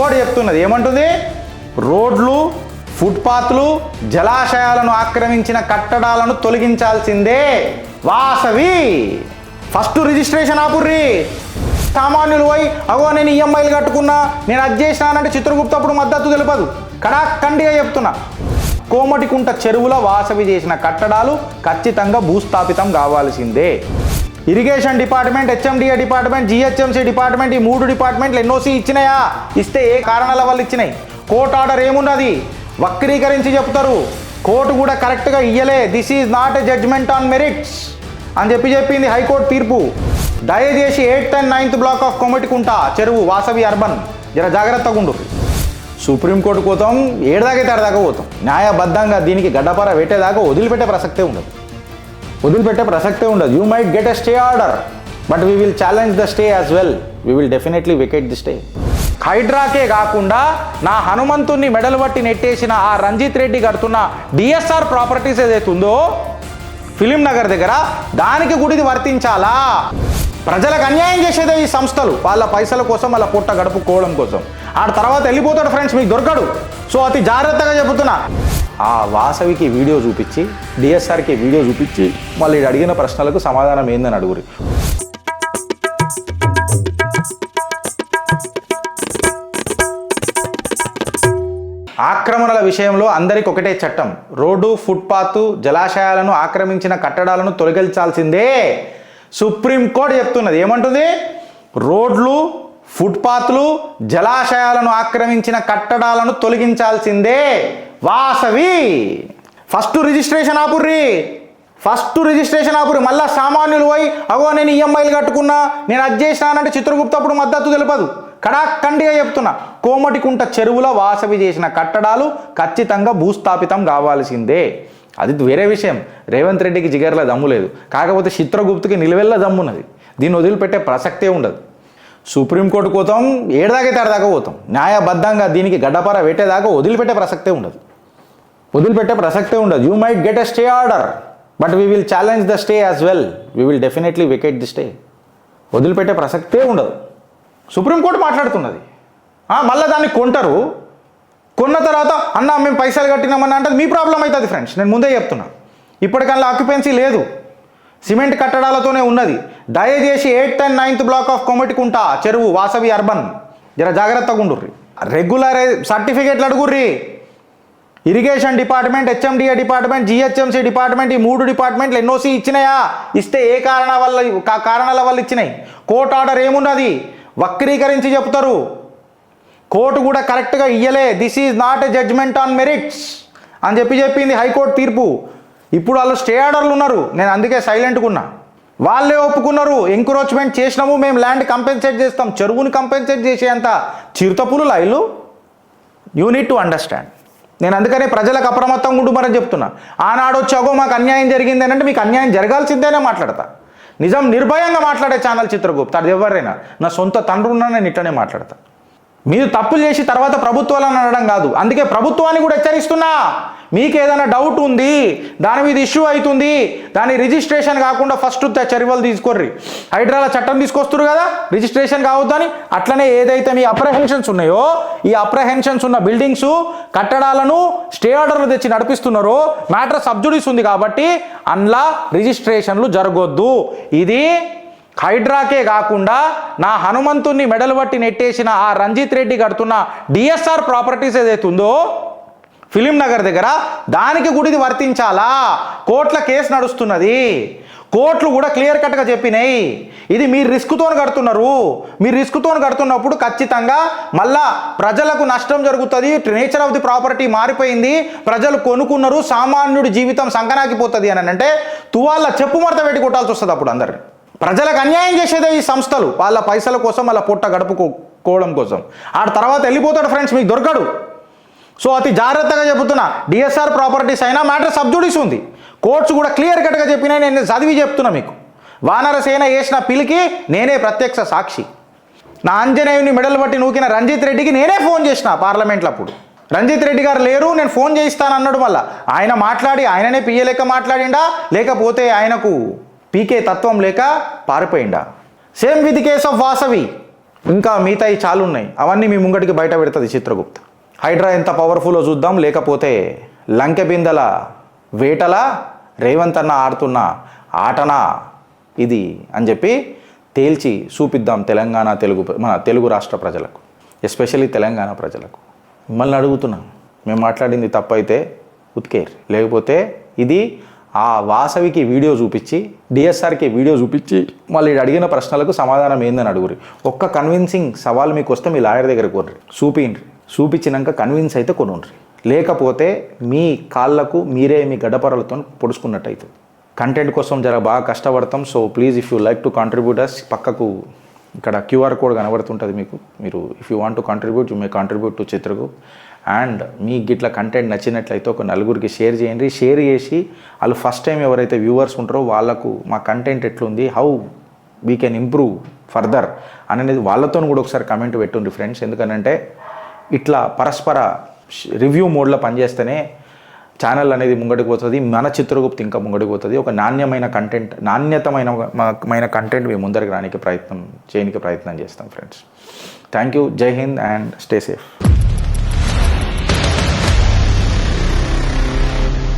Supreme court చెప్తున్నది ఏమంటుంది? రోడ్లు, ఫుట్పాత్లు, జలాశయాలను ఆక్రమించిన కట్టడాలను తొలగించాల్సిందే. వాసవి ఫస్ట్ రిజిస్ట్రేషన్ ఆపుర్రి. సామాన్యులు పోయి అగో నేను ఈఎంఐలు కట్టుకున్నా, నేను అది చేసినానంటే చిత్రగుప్త అప్పుడు మద్దతు తెలుపదు. కడాఖండిగా చెప్తున్నా, కోమటికుంట చెరువుల వాసవి చేసిన కట్టడాలు ఖచ్చితంగా భూస్థాపితం కావాల్సిందే. Irrigation department, HMDA department, GHMC department, ఈ 3 డిపార్ట్మెంట్లు ఎన్ఓసి ఇచ్చినాయా? ఇస్తే ఏ కారణాల వల్ల ఇచ్చినాయి? కోర్టు ఆర్డర్ ఏమున్నది? వక్రీకరించి చెప్తారు. కోర్టు కూడా కరెక్ట్గా ఇయ్యలే. This is not a judgement on merits అని చెప్పింది హైకోర్టు తీర్పు. దయచేసి 8th and 9th black of Komatikunta చెరువు వాసవి అర్బన్ జర జాగ్రత్తగా ఉండు. సుప్రీంకోర్టు పోతాం, ఏడాదాకైతే ఏడాదాకా పోతాం. న్యాయబద్ధంగా దీనికి గడ్డపార పెట్టేదాకా వదిలిపెట్టే ప్రసక్తే ఉండదు. You might get a stay order, but we will challenge the stay as well. We will definitely vacate the stay. హైడ్రాకే కాకుండా నా హనుమంతుని మెడలు బట్టి నెట్టేసిన ఆ రంజిత్ రెడ్డి కడుతున్న డిఎస్ఆర్ ప్రాపర్టీస్ ఏదైతే ఉందో ఫిలిం నగర్ దగ్గర, దానికి గుడిది వర్తించాలా? ప్రజలకు అన్యాయం చేసేదే ఈ సంస్థలు, వాళ్ళ పైసల కోసం, వాళ్ళ పొట్ట గడుపుకోవడం కోసం. ఆ తర్వాత వెళ్ళిపోతాడు ఫ్రెండ్స్, మీకు దొరకడు. సో అతి జాగ్రత్తగా చెబుతున్నా. ఆ వాసవికి వీడియో చూపించి, డిఎస్ఆర్కి వీడియో చూపించి, మళ్ళీ అడిగిన ప్రశ్నలకు సమాధానం ఏందని అడుగురి. ఆక్రమణల విషయంలో అందరికి ఒకటే చట్టం. రోడ్డు, ఫుట్పాత్, జలాశయాలను ఆక్రమించిన కట్టడాలను తొలగించాల్సిందే. సుప్రీంకోర్టు చెప్తున్నది ఏమంటుంది? రోడ్లు, ఫుట్పాత్లు, జలాశయాలను ఆక్రమించిన కట్టడాలను తొలగించాల్సిందే. వాసవి ఫస్ట్ రిజిస్ట్రేషన్ ఆపుర్రి. మళ్ళా సామాన్యులు పోయి అగో నేను ఈఎంఐలు కట్టుకున్నా, నేను అది చేసినానంటే చిత్రగుప్త అప్పుడు మద్దతు తెలుపదు. కడాఖండిగా చెప్తున్నా, కోమటికుంట చెరువుల వాసవి చేసిన కట్టడాలు ఖచ్చితంగా భూస్థాపితం కావాల్సిందే. అది వేరే విషయం. రేవంత్ రెడ్డికి జిగర్ల దమ్ము లేదు, కాకపోతే చిత్రగుప్తకి నిలువెల్ల దమ్మున్నది. దీన్ని వదిలిపెట్టే ప్రసక్తే ఉండదు. సుప్రీంకోర్టు పోతాం, ఏడాదాకైతే ఏడాదాకా పోతాం. న్యాయబద్ధంగా దీనికి గడ్డపార పెట్టేదాకా వదిలిపెట్టే ప్రసక్తే ఉండదు. You might get a stay order, but we will challenge the stay as well. We will definitely vacate the stay. వదిలిపెట్టే ప్రసక్తే ఉండదు. సుప్రీంకోర్టు మాట్లాడుతున్నది. మళ్ళీ దాన్ని కొంటారు. కొన్న తర్వాత అన్న మేము పైసలు కట్టినామన్నా అంటే మీ ప్రాబ్లం అవుతుంది ఫ్రెండ్స్. నేను ముందే చెప్తున్నా, ఇప్పటికల్లా ఆక్యుపెన్సీ లేదు, సిమెంట్ కట్టడాలతోనే ఉన్నది. దయచేసి 8th and 9th black of Komatikunta చెరువు వాసవి అర్బన్ జర జాగ్రత్తగా ఉండుర్రి. రెగ్యులర్ సర్టిఫికేట్లు అడుగుర్రి. Irrigation department, HMDA department, GHMC department, ఈ 3 డిపార్ట్మెంట్లు ఎన్ఓసి ఇచ్చినాయా? ఇస్తే ఏ కారణాల వల్ల ఇచ్చినాయి? కోర్టు ఆర్డర్ ఏమున్నది? వక్రీకరించి చెప్తారు. కోర్టు కూడా కరెక్ట్గా ఇయ్యలే. This is not a judgement on merits అని చెప్పింది హైకోర్టు తీర్పు. ఇప్పుడు వాళ్ళు స్టే ఆర్డర్లు ఉన్నారు. నేను అందుకే సైలెంట్గా ఉన్నా. వాళ్ళే ఒప్పుకున్నారు, ఎంక్రోచ్మెంట్ చేసినాము, మేము ల్యాండ్ కంపెన్సేట్ చేస్తాం. చెరువుని కంపెన్సేట్ చేసేంత చిరుతపులు లైలు. You need to understand. నేను అందుకనే ప్రజలకు అప్రమత్తంగా ఉండుమని చెప్తున్నా. ఆనాడు వచ్చాగో మాకు అన్యాయం జరిగింది అని అంటే మీకు అన్యాయం జరగాల్సిందేనే మాట్లాడతా. నిజం నిర్భయంగా మాట్లాడే ఛానల్ చిత్రగుప్త. అది ఎవరైనా నా సొంత తండ్రి ఉన్నా నేను ఇట్లనే మాట్లాడతా. మీరు తప్పులు చేసి తర్వాత ప్రభుత్వాలను అనడం కాదు. అందుకే ప్రభుత్వాన్ని కూడా హెచ్చరిస్తున్నా, మీకు ఏదైనా డౌట్ ఉంది, దాని మీద ఇష్యూ అవుతుంది, దాని రిజిస్ట్రేషన్ కాకుండా ఫస్ట్ చర్యలు తీసుకోర్రి. హైడ్రాల చట్టం తీసుకొస్తారు కదా రిజిస్ట్రేషన్ కావద్దని. అట్లనే ఏదైతే మీ అప్రహెన్షన్స్ ఉన్నాయో, ఈ అప్రహెన్షన్స్ ఉన్న బిల్డింగ్స్, కట్టడాలను స్టే ఆర్డర్లు తెచ్చి నడిపిస్తున్నారో మ్యాటర్ సబ్జుడీస్ ఉంది కాబట్టి అందులో రిజిస్ట్రేషన్లు జరగొద్దు. ఇది హైడ్రాకే కాకుండా నా హనుమంతుని మెడలు బట్టి నెట్టేసిన ఆ రంజిత్ రెడ్డి కడుతున్న డిఎస్ఆర్ ప్రాపర్టీస్ ఏదైతే ఉందో ఫిలిం నగర్ దగ్గర, దానికి గుడిది వర్తించాలా? కోర్టుల కేసు నడుస్తున్నది. కోర్టులు కూడా క్లియర్ కట్గా చెప్పినాయి, ఇది మీరు రిస్క్తో కడుతున్నారు. మీరు రిస్క్తో కడుతున్నప్పుడు ఖచ్చితంగా మళ్ళా ప్రజలకు నష్టం జరుగుతుంది. నేచర్ ఆఫ్ ది ప్రాపర్టీ మారిపోయింది, ప్రజలు కొనుక్కున్నారు, సామాన్యుడి జీవితం సంకనాకిపోతుంది అని అంటే తువాళ్ళ చెప్పు మడత పెట్టి కొట్టాల్సి వస్తుంది. అప్పుడు అందరిని ప్రజలకు అన్యాయం చేసేదే ఈ సంస్థలు, వాళ్ళ పైసల కోసం, వాళ్ళ పొట్ట గడుపుకోవడం కోసం. ఆ తర్వాత వెళ్ళిపోతాడు ఫ్రెండ్స్, మీకు దొరకడు. సో అతి జాగ్రత్తగా చెబుతున్నా, డిఎస్ఆర్ ప్రాపర్టీస్ అయినా మ్యాటర్ సబ్జుడీస్ ఉంది. కోర్ట్స్ కూడా క్లియర్ కట్గా చెప్పినాయి. నేను చదివి చెప్తున్నా మీకు. వానరసేన వేసిన పిలికి నేనే ప్రత్యక్ష సాక్షి. నా ఆంజనేయుని మెడలు బట్టి నూకిన రంజిత్ రెడ్డికి నేనే ఫోన్ చేసిన పార్లమెంట్లో. అప్పుడు రంజిత్ రెడ్డి గారు లేరు, నేను ఫోన్ చేయిస్తాను అన్నాడు. మళ్ళీ ఆయన మాట్లాడి ఆయననే పిఏ లెక్క మాట్లాడిండా, లేకపోతే ఆయనకు పీకే తత్వం లేక పారిపోయిండా? Same with case of Vasavi. ఇంకా మిగతాయి చాలా ఉన్నాయి, అవన్నీ మీ ముంగటికి బయట పెడుతుంది చిత్రగుప్త. హైడ్రా ఎంత పవర్ఫుల్లో చూద్దాం, లేకపోతే లంకె బిందెల వేటల రేవంత్ అన్న ఆడుతున్న ఆటనా ఇది అని చెప్పి తేల్చి చూపిద్దాం మన తెలుగు రాష్ట్ర ప్రజలకు, ఎస్పెషల్లీ తెలంగాణ ప్రజలకు. మిమ్మల్ని అడుగుతున్నాం, మేము మాట్లాడింది తప్పైతే ఉత్కేర్, లేకపోతే ఇది ఆ వాసవికి వీడియో చూపించి డిఎస్ఆర్కి వీడియో చూపించి మళ్ళీ అడిగిన ప్రశ్నలకు సమాధానం ఏందని అడుగురి. ఒక్క కన్విన్సింగ్ సవాల్ మీకు వస్తే మీ లాయర్ దగ్గర కొర్రి, చూపించినాక కన్విన్స్ అయితే కొనుండ్రి, లేకపోతే మీ కాళ్ళకు మీరే మీ గడ్డపరలతో పొడుచుకున్నట్టు అవుతుంది. కంటెంట్ కోసం జర బాగా కష్టపడతాం. So please if you like to contribute us, పక్కకు ఇక్కడ క్యూఆర్ కోడ్ కనబడుతుంటుంది మీకు. మీరు if you want to contribute you may contribute to Chitragupt. And మీకు గిట్ల కంటెంట్ నచ్చినట్లయితే ఒక నలుగురికి షేర్ చేయండి. షేర్ చేసి వాళ్ళు ఫస్ట్ టైం ఎవరైతే వ్యూవర్స్ ఉంటారో వాళ్ళకు మా కంటెంట్ ఎట్లుంది, how we can improve further అనేది వాళ్ళతో కూడా ఒకసారి కమెంట్ పెట్టుండ్రి ఫ్రెండ్స్. ఎందుకనంటే ఇట్లా పరస్పర రివ్యూ మోడ్లో పనిచేస్తేనే ఛానల్ అనేది ముంగడికి పోతుంది, మన చిత్రగుప్త్ ఇంకా ముంగడికి పోతుంది. ఒక నాణ్యతమైన కంటెంట్ మేము ముందరికి చేయడానికి ప్రయత్నం చేస్తాం ఫ్రెండ్స్. Thank you. జై హింద్ అండ్ స్టే సేఫ్.